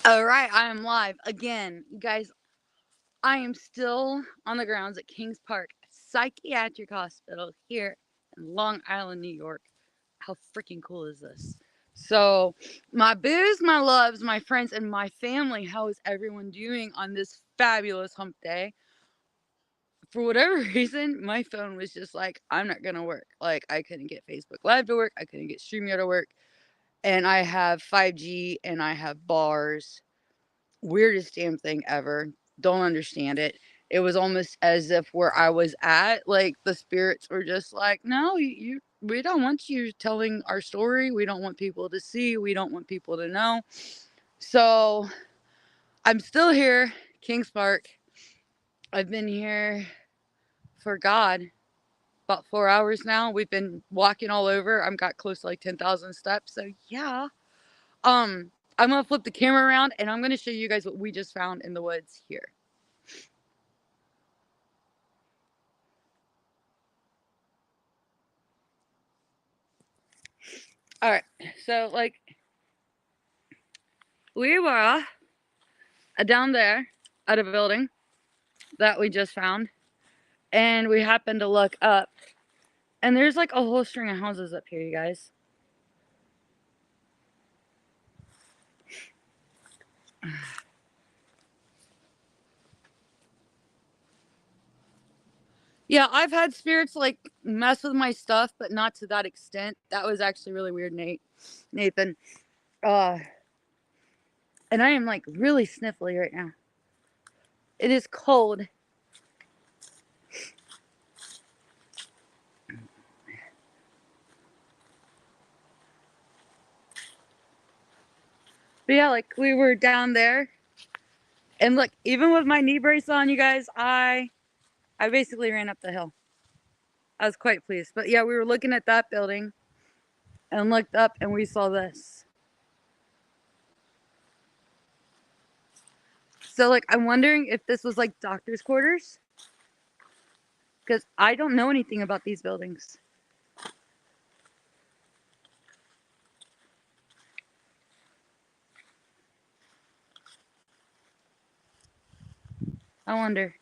All right, I am live again. You guys, I am still on the grounds at Kings Park Psychiatric Hospital here in Long Island, New York. How freaking cool is this? So, my booze, my loves, my friends, and my family, how is everyone doing on this fabulous hump day? For whatever reason, my phone was just like, I'm not gonna work. Like, I couldn't get Facebook Live to work, I couldn't get StreamYard to work, and I have 5G and I have bars. Weirdest damn thing ever. Don't understand it. It was almost as if where I was at, like the spirits were just like, no, we don't want you telling our story. We don't want people to see. We don't want people to know. So I'm still here, Kings Park. I've been here for God about 4 hours now. We've been walking all over. I've got close to like 10,000 steps. So yeah. I'm gonna flip the camera around and I'm gonna show you guys what we just found in the woods here. All right, so like we were down there at a building that we just found, and we happened to look up, and there's like a whole string of houses up here, you guys. Yeah, I've had spirits like mess with my stuff, but not to that extent. That was actually really weird, Nathan. Uh, and I am like really sniffly right now. It is cold. But yeah, like we were down there, and look, even with my knee brace on, you guys, I basically ran up the hill. I was quite pleased. But yeah, we were looking at that building and looked up and we saw this. So like I'm wondering if this was like doctor's quarters because I don't know anything about these buildings. I wonder.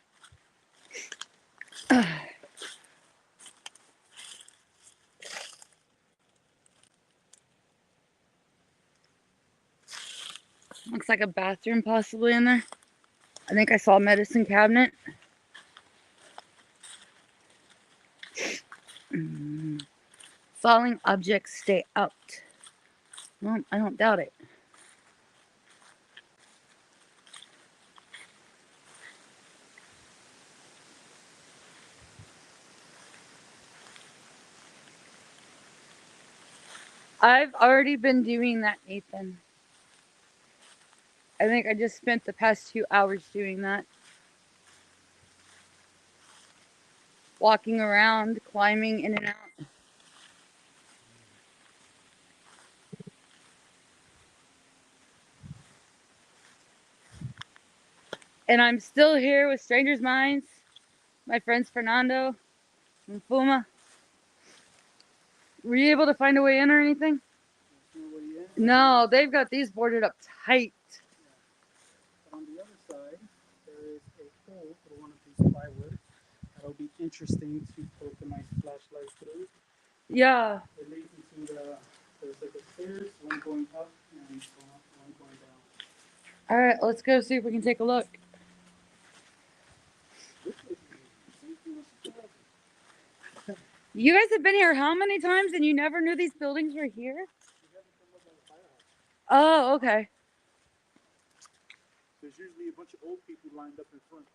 Looks like a bathroom possibly in there. I think I saw a medicine cabinet. Falling objects stay out. Well, I don't doubt it. I've already been doing that, Nathan. I think I just spent the past 2 hours doing that. Walking around, climbing in and out. And I'm still here with Strangers Minds, my friends Fernando and Fuma. Were you able to find a way in or anything? No, they've got these boarded up tight. On the other side, there is a hole for one of these plywood. That'll be interesting to poke a nice flashlight through. Yeah. It leads into there's like a stairs, one going up and one going down. All right, let's go see if we can take a look. You guys have been here how many times and you never knew these buildings were here? Oh, okay. There's usually a bunch of old people lined up in front.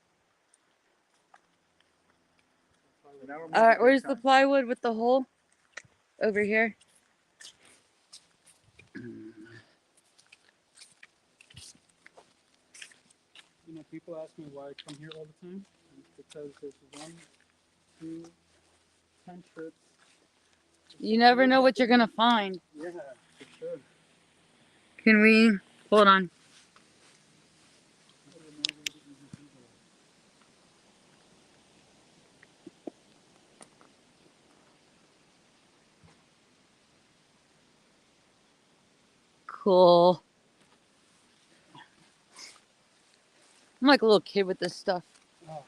All right, where's the plywood with the hole? Over here. You know, people ask me why I come here all the time. It's because there's 1, 2, 10 trips. You never know what you're gonna find. Yeah, for sure. Can we hold on? Cool. I'm like a little kid with this stuff. Oh,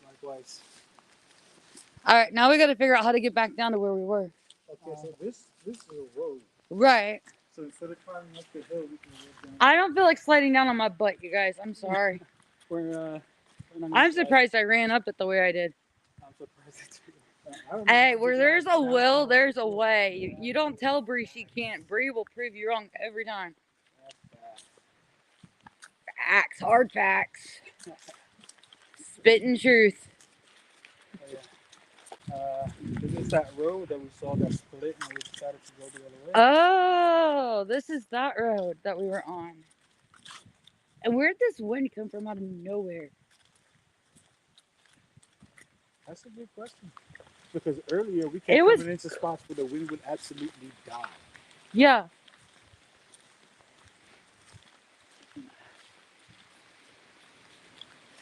likewise. All right, now we got to figure out how to get back down to where we were. Okay, so this is a road. Right. So instead of climbing up the hill, we can walk down. I don't feel like sliding down on my butt, you guys. I'm sorry. We're not gonna I'm slide. surprised I ran up it the way I did. I'm surprised too. I don't know Hey, how where to there's a drive will, down. there's a way. You don't tell Bree she can't. Bree will prove you wrong every time. Facts, hard facts. Spitting truth. This is that road that we saw that split and we decided to go the other way. Oh, this is that road that we were on. And where'd this wind come from out of nowhere? That's a good question. Because earlier we It kept was- coming into spots where the wind would absolutely die. Yeah.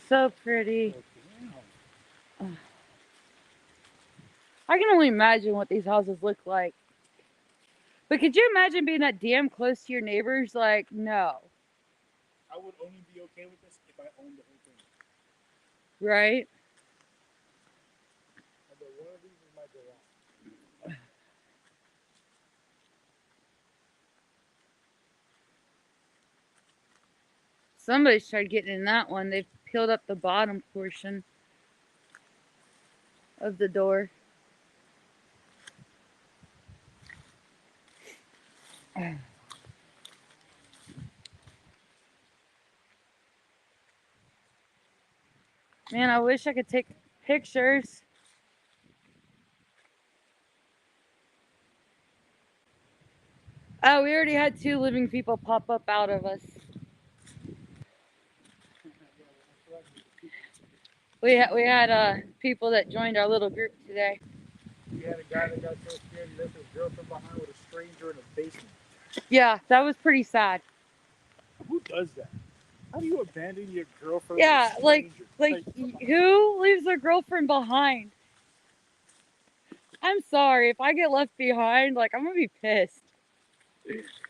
So pretty. Damn. I can only imagine what these houses look like. But could you imagine being that damn close to your neighbors? Like, no. I would only be okay with this if I owned the whole thing. Right? But one of these is my garage. Somebody's tried getting in that one. They've peeled up the bottom portion of the door. Man, I wish I could take pictures. Oh, we already had 2 living people pop up out of us. We had people that joined our little group today. We had a guy that got so scared he left his girlfriend behind with a stranger in a basement. Yeah, that was pretty sad. Who does that? How do you abandon your girlfriend? Yeah, with a stranger? who leaves their girlfriend behind? I'm sorry, if I get left behind, like, I'm gonna be pissed.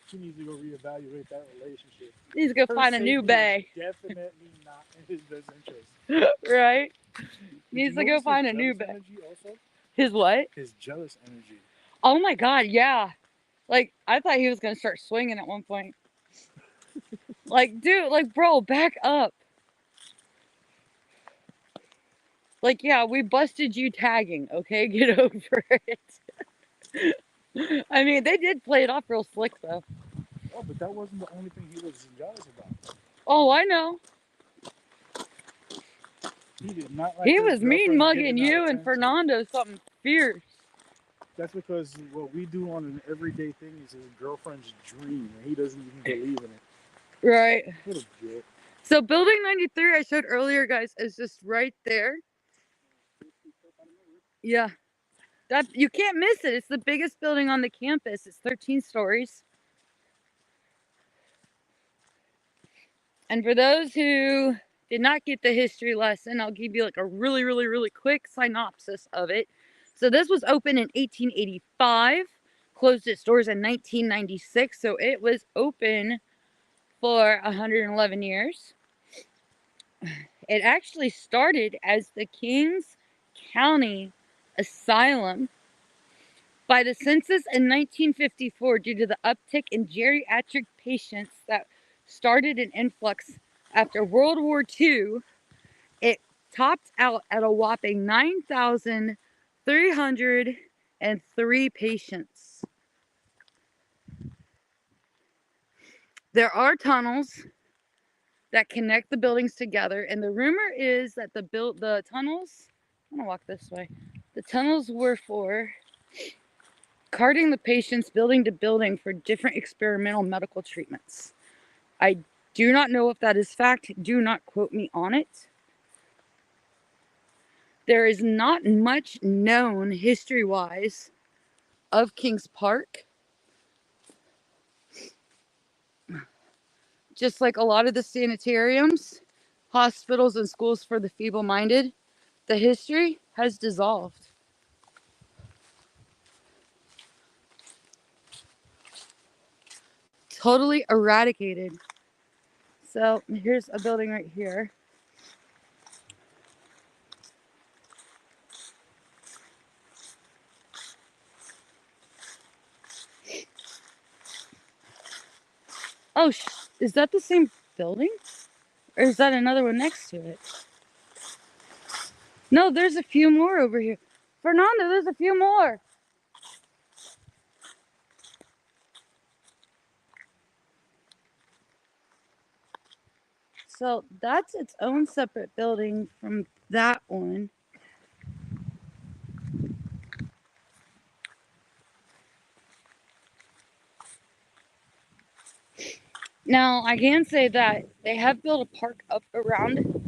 She needs to go reevaluate that relationship. Needs to go find a new bae. Definitely not in his best interest. Right? Did Needs you to go notice find his a new jealous bae. energy also? His what? His jealous energy. Oh my god, yeah. Like, I thought he was gonna start swinging at one point. Like, dude, like, bro, back up. Like, yeah, we busted you tagging, okay? Get over it. I mean, they did play it off real slick, though. Oh, but that wasn't the only thing he was jealous about. Oh, I know. He did not like He his was mean girlfriend mugging giving you out and attention. Fernando something fierce. That's because what we do on an everyday thing is his girlfriend's dream, and he doesn't even believe in it. Right. What a jerk. So building 93 I showed earlier, guys, is just right there. Yeah. That you can't miss it. It's the biggest building on the campus. It's 13 stories. And for those who did not get the history lesson, I'll give you like a really, really, really quick synopsis of it. So this was opened in 1885, closed its doors in 1996. So it was open for 111 years. It actually started as the Kings County Asylum by the census in 1954 due to the uptick in geriatric patients that started an influx after World War II. It topped out at a whopping 9,303 patients. There are tunnels that connect the buildings together, and the rumor is that the tunnels, I'm gonna walk this way. The tunnels were for carting the patients building to building for different experimental medical treatments. I do not know if that is fact. Do not quote me on it. There is not much known history-wise of Kings Park. Just like a lot of the sanitariums, hospitals, and schools for the feeble-minded, the history has dissolved. Totally eradicated. So here's a building right here. Oh, is that the same building? Or is that another one next to it? No, there's a few more over here. Fernando, there's a few more. So that's its own separate building from that one. Now, I can say that they have built a park up around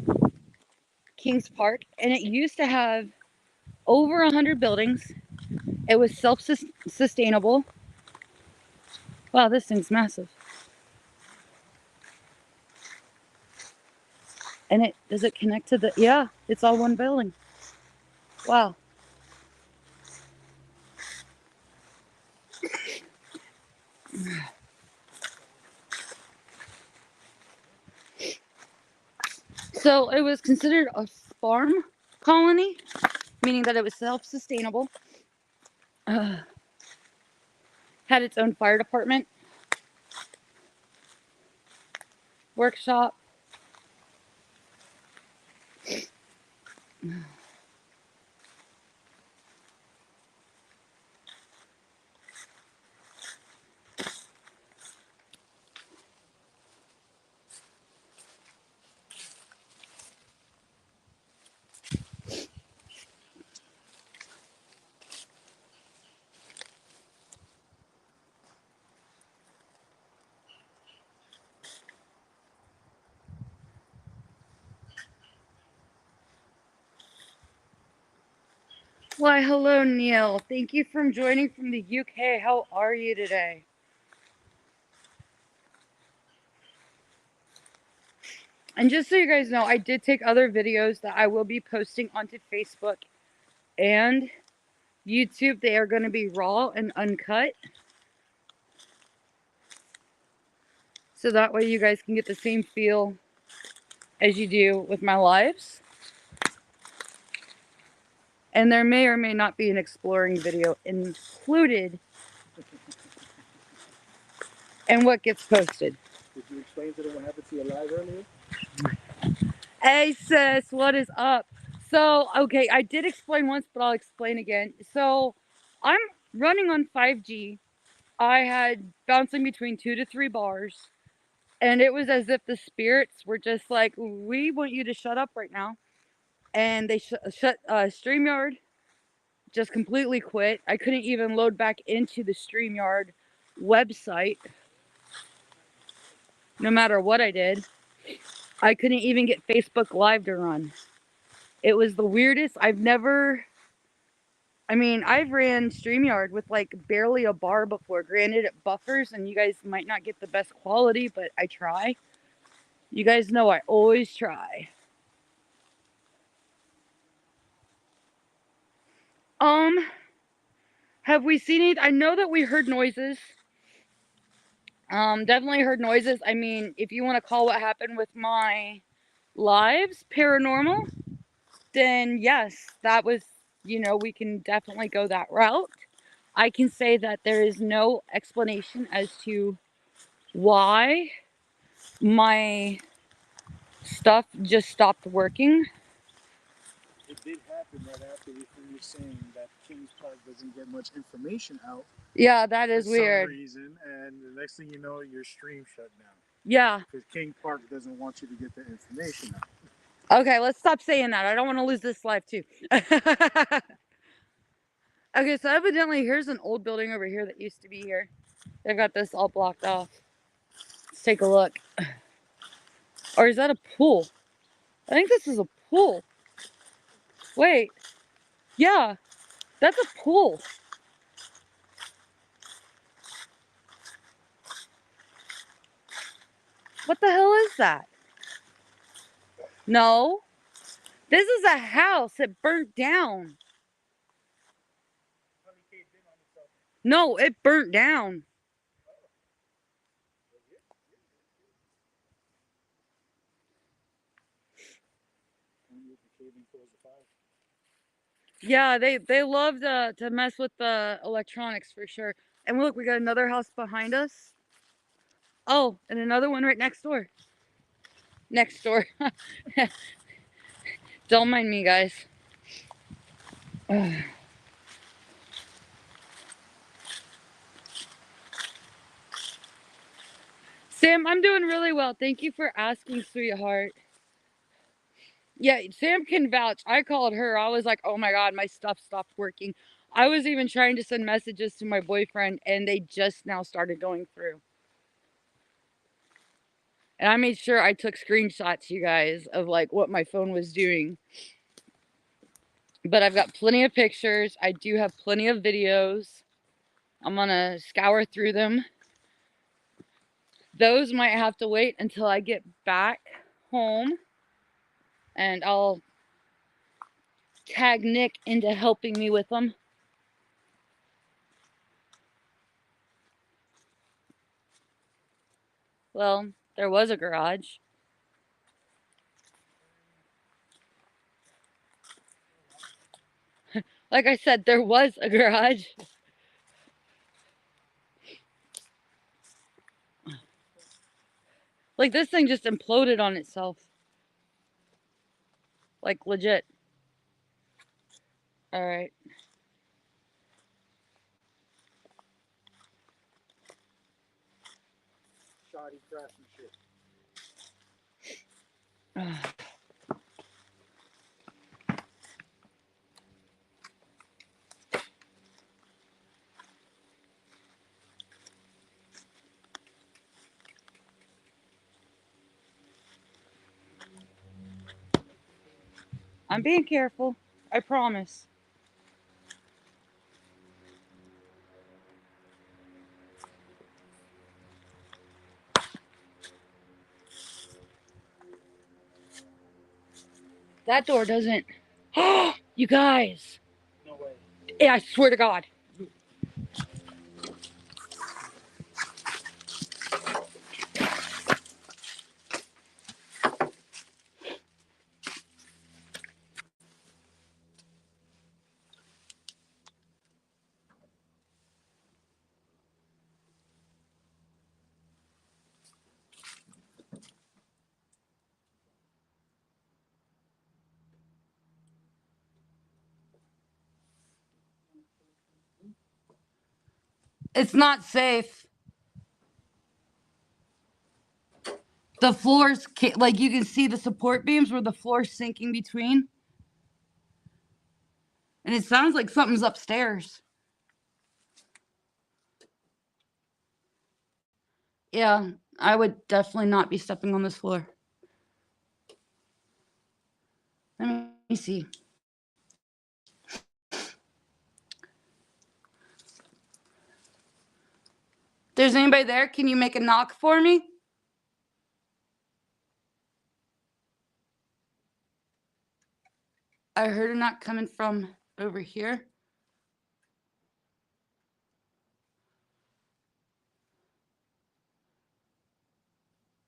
Kings Park, and it used to have over 100 buildings. It was self-sustainable. Wow, this thing's massive. And does it connect to the, yeah, it's all one building. Wow. So it was considered a farm colony, meaning that it was self-sustainable. Had its own fire department, workshop. Why, hello, Neil. Thank you for joining from the UK. How are you today? And just so you guys know, I did take other videos that I will be posting onto Facebook and YouTube. They are going to be raw and uncut. So that way you guys can get the same feel as you do with my lives. And there may or may not be an exploring video included in what gets posted. Did you explain to them what happened to your live earlier? Hey sis, what is up? So, okay, I did explain once, but I'll explain again. So, I'm running on 5G. I had bouncing between 2 to 3 bars, and it was as if the spirits were just like, we want you to shut up right now. And they shut StreamYard, just completely quit. I couldn't even load back into the StreamYard website, no matter what I did. I couldn't even get Facebook Live to run. It was the weirdest. I've ran StreamYard with like barely a bar before. Granted, it buffers and you guys might not get the best quality, but I try. You guys know I always try. Have we seen it? I know that we heard noises. Definitely heard noises. I mean, if you want to call what happened with my lives paranormal, then yes, that was, we can definitely go that route. I can say that there is no explanation as to why my stuff just stopped working. It did happen right after you finished saying that Kings Park doesn't get much information out. Yeah, that For is some weird. reason, and the next thing you know, your stream shut down Yeah. because King Park doesn't want you to get the information out. Okay, let's stop saying that. I don't want to lose this live too. Okay, so evidently here's an old building over here that used to be here. They've got this all blocked off. Let's take a look. Or is that a pool? I think this is a pool. Wait. Yeah, that's a pool. What the hell is that? No. This is a house. It burnt down. No, it burnt down. Yeah, they love to mess with the electronics for sure. And look, we got another house behind us. Oh, and another one right next door. Next door. Don't mind me, guys. Sam, I'm doing really well. Thank you for asking, sweetheart. Yeah, Sam can vouch. I called her. I was like, oh my God, my stuff stopped working. I was even trying to send messages to my boyfriend, and they just now started going through. And I made sure I took screenshots, you guys, of like what my phone was doing. But I've got plenty of pictures. I do have plenty of videos. I'm gonna scour through them. Those might have to wait until I get back home, and I'll tag Nick into helping me with them. Well, there was a garage. Like I said, there was a garage. Like this thing just imploded on itself. Like legit. All right. Shoddy craftsmanship. I'm being careful. I promise. That door doesn't. You guys. No way. Yeah, I swear to God. It's not safe. The floor's like you can see the support beams where the floor's sinking between. And it sounds like something's upstairs. Yeah, I would definitely not be stepping on this floor. Let me see. There's anybody there? Can you make a knock for me? I heard a knock coming from over here.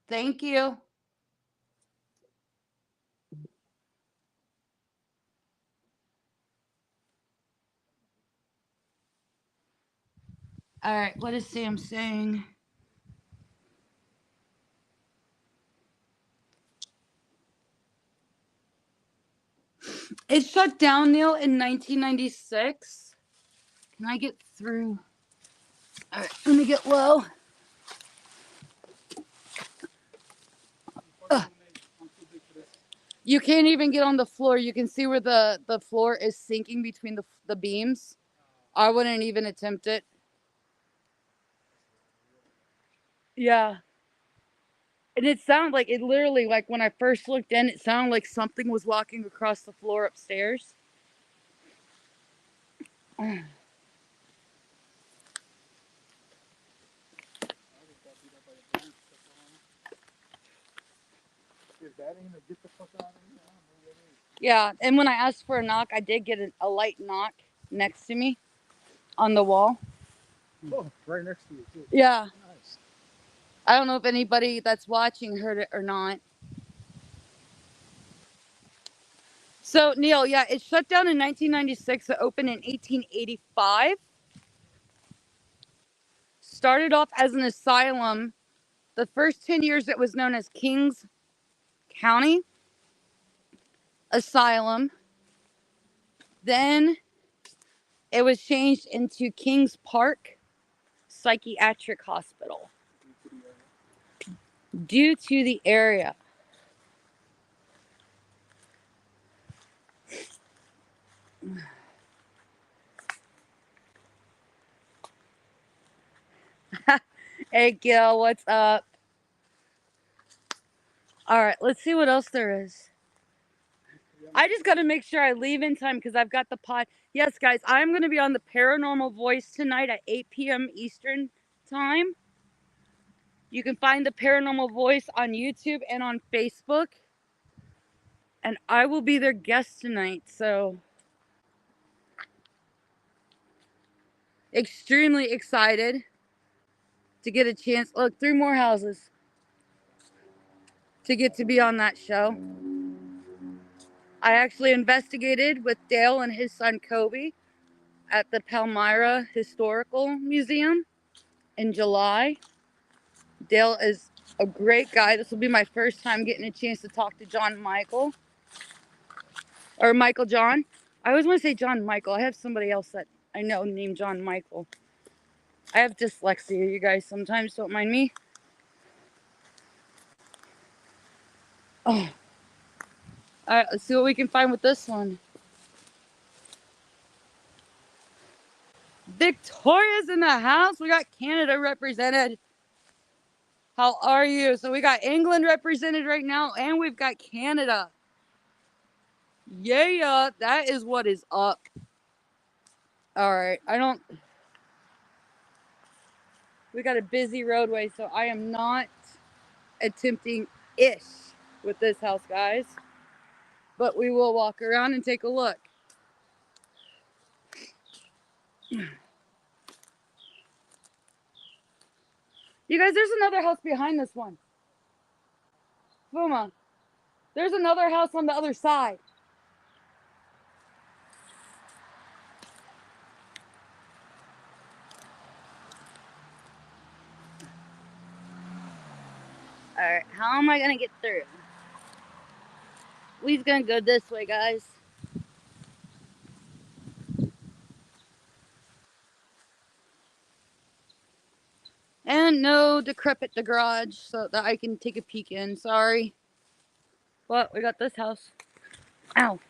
Thank you. All right, what is Sam saying? It shut down, Neil, in 1996. Can I get through? All right, let me get low. You can't even get on the floor. You can see where the floor is sinking between the beams. I wouldn't even attempt it. Yeah. And it sounded like it literally, like when I first looked in, it sounded like something was walking across the floor upstairs. Yeah, and when I asked for a knock, I did get a light knock next to me on the wall. Oh, right next to you, too. Yeah. Nice. I don't know if anybody that's watching heard it or not. So, Neil, yeah, it shut down in 1996. It opened in 1885. Started off as an asylum. The first 10 years it was known as Kings County Asylum. Then it was changed into Kings Park Psychiatric Hospital due to the area. Hey, Gil, what's up? All right, let's see what else there is. I just got to make sure I leave in time because I've got the pod. Yes, guys, I'm going to be on the Paranormal Voice tonight at 8 p.m. Eastern Time. You can find the Paranormal Voice on YouTube and on Facebook. And I will be their guest tonight, so extremely excited to get a chance. Look, 3 more houses to get to be on that show. I actually investigated with Dale and his son Kobe at the Palmyra Historical Museum in July. Dale is a great guy. This will be my first time getting a chance to talk to John Michael. Or Michael John. I always want to say John Michael. I have somebody else that I know named John Michael. I have dyslexia, you guys sometimes don't mind me. Oh. Alright, let's see what we can find with this one. Victoria's in the house. We got Canada represented. How are you? So we got England represented right now, and we've got Canada. Yeah, that is what is up. Alright, we got a busy roadway, so I am not attempting ish with this house, guys. But we will walk around and take a look. You guys, there's another house behind this one. Fuma, there's another house on the other side. Alright, how am I gonna get through? We's gonna go this way, guys. And no decrepit the garage so that I can take a peek in. Sorry. But we got this house. Ow.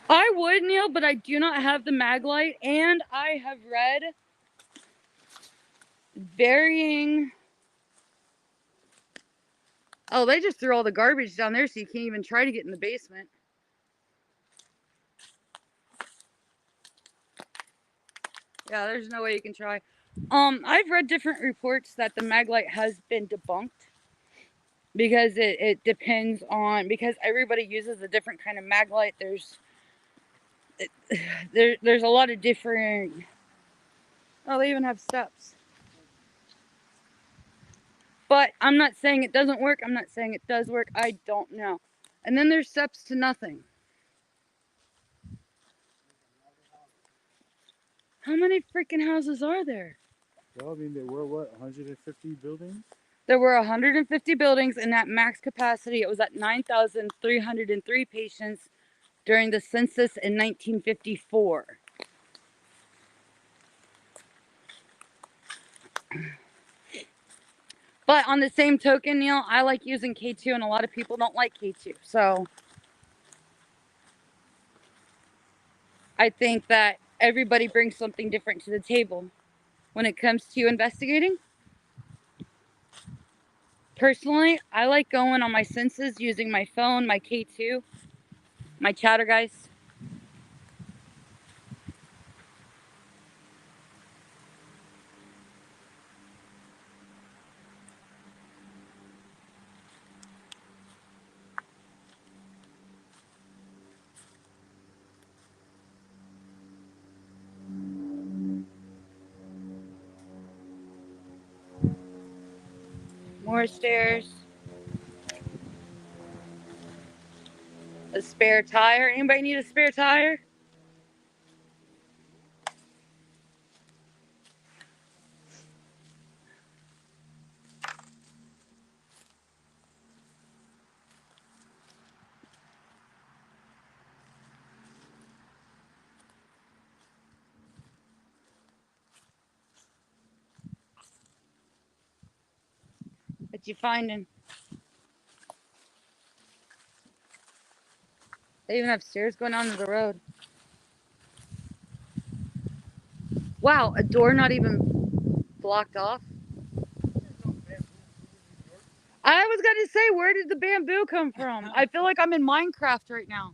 I would, Neil, but I do not have the mag light, and I have read varying. Oh, they just threw all the garbage down there so you can't even try to get in the basement. Yeah, there's no way you can try. I've read different reports that the mag light has been debunked because it depends on, because everybody uses a different kind of mag light. There's a lot of different. Oh, they even have steps. But I'm not saying it doesn't work. I'm not saying it does work. I don't know. And then there's steps to nothing. How many freaking houses are there? Well, I mean, there were what, 150 buildings? There were 150 buildings, and at max capacity, it was at 9,303 patients during the census in 1954. But on the same token, Neil, I like using K2, and a lot of people don't like K2. So I think that everybody brings something different to the table when it comes to investigating. Personally, I like going on my senses using my phone, my K2, my Chattergeist. More stairs. A spare tire. Anybody need a spare tire? What you finding? They even have stairs going onto the road. Wow, a door not even blocked off. I was gonna say, where did the bamboo come from? I feel like I'm in Minecraft right now.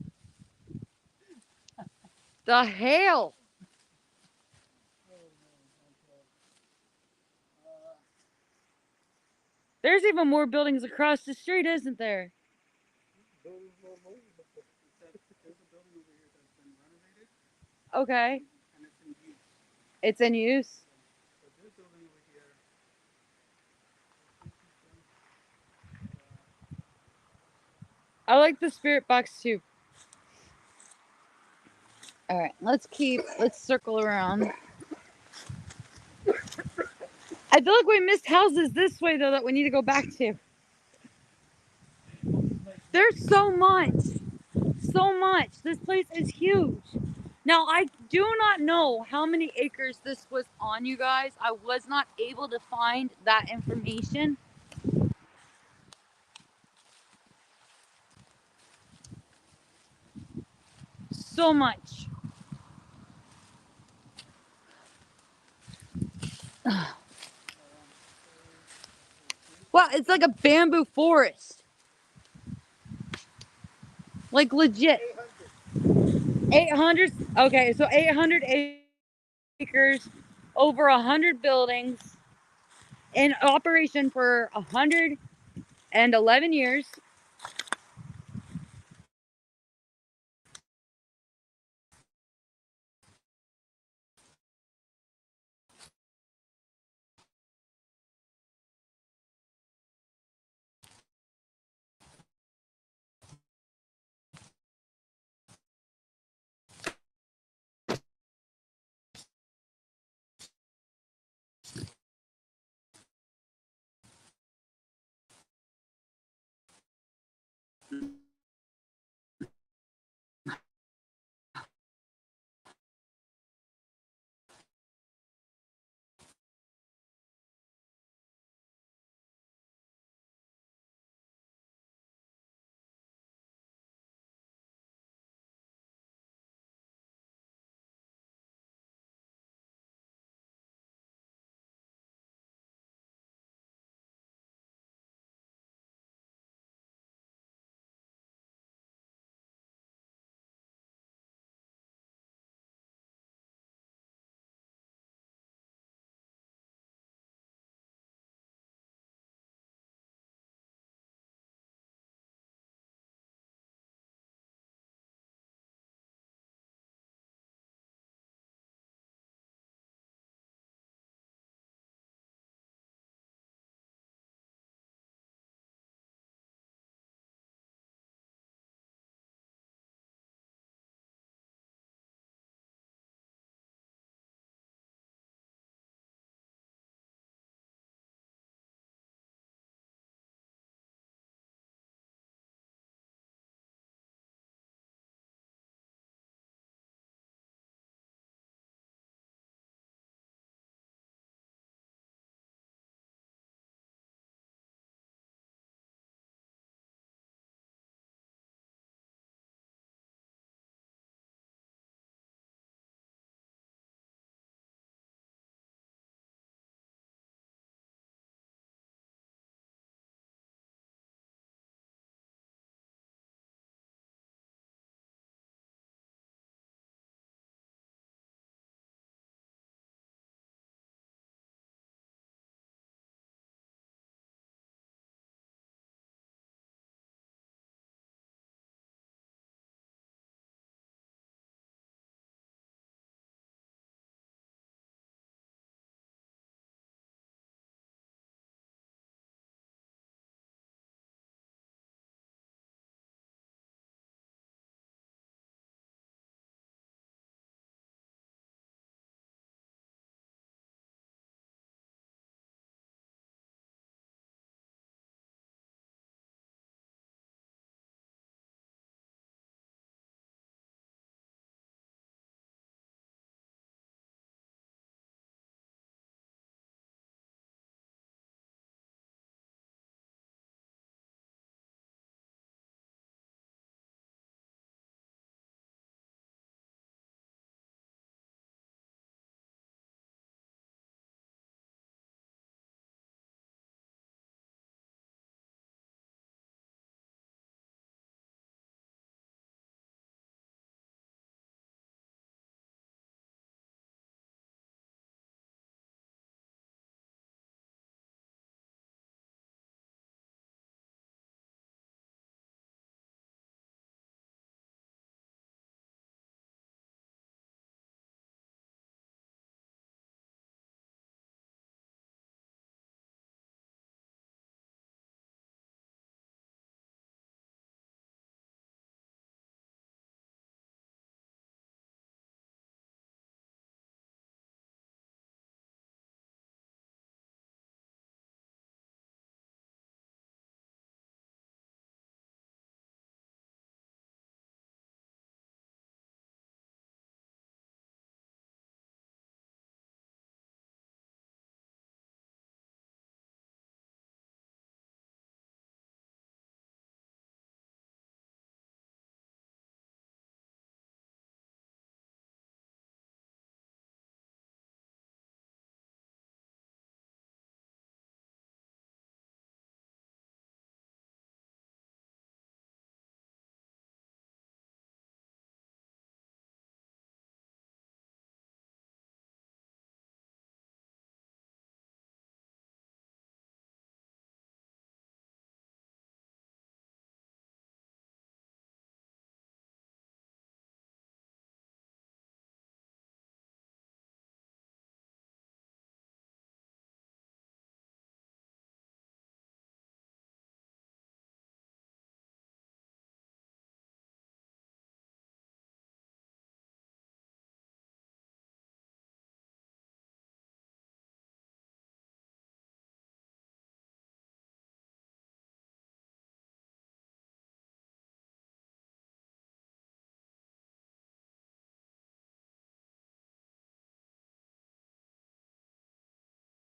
The hell? There's even more buildings across the street, isn't there? Buildings all over the place. There's a building over here that's been renovated Okay. and it's in use. It's in use. But this building over here, I like the spirit box too. All right, let's circle around. I feel like we missed houses this way though that we need to go back to. There's so much. So much. This place is huge. Now, I do not know how many acres this was on, you guys. I was not able to find that information. So much. Wow, it's like a bamboo forest. Like legit. 800. Okay, so 800 acres, over 100 buildings, in operation for 111 years.